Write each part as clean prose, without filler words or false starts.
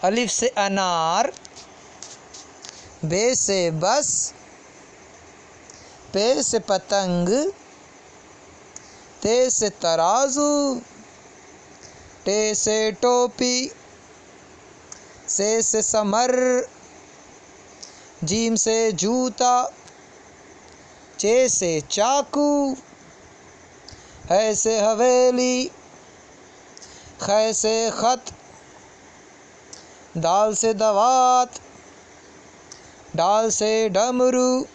अलिफ से अनार, बे से बस, पे से पतंग, ते से तराजू, टे से टोपी, से समर, जीम से जूता, चे से चाकू, है से हवेली, खे से खत, दाल से दवात, डाल से डमरू,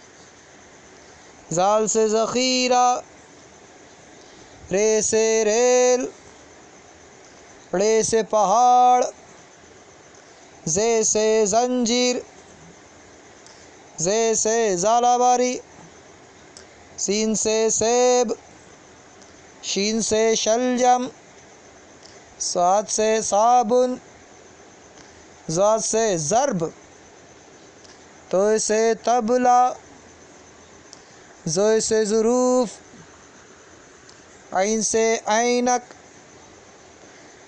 जाल से ज़ख़ीरा, रे से रेल, रे से पहाड़, जे से जंजीर, जे से ज़ालाबारी, सीन से सेब, शीन से शलजम, साद से साबुन, ज़ाद से ज़रब, तो से तबला, ज़ोय से ज़ुरूफ़, आइन से ऐनक,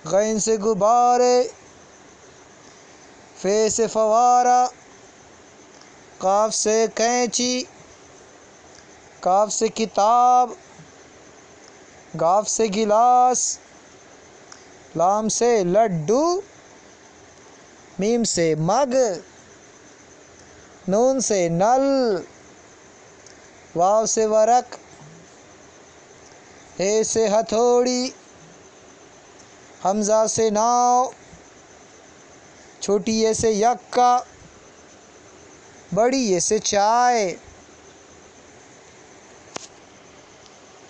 गैन से गुब्बारे, फ़े से फ़वारा, काफ से कैंची, काफ से किताब, गाफ से गिलास, लाम से लड्डू, मीम से मग, नून से नल, वाव से वरक, हे से हथौड़ी, हमज़ा से नाव, छोटी ये से यक्का, बड़ी ये से चाय।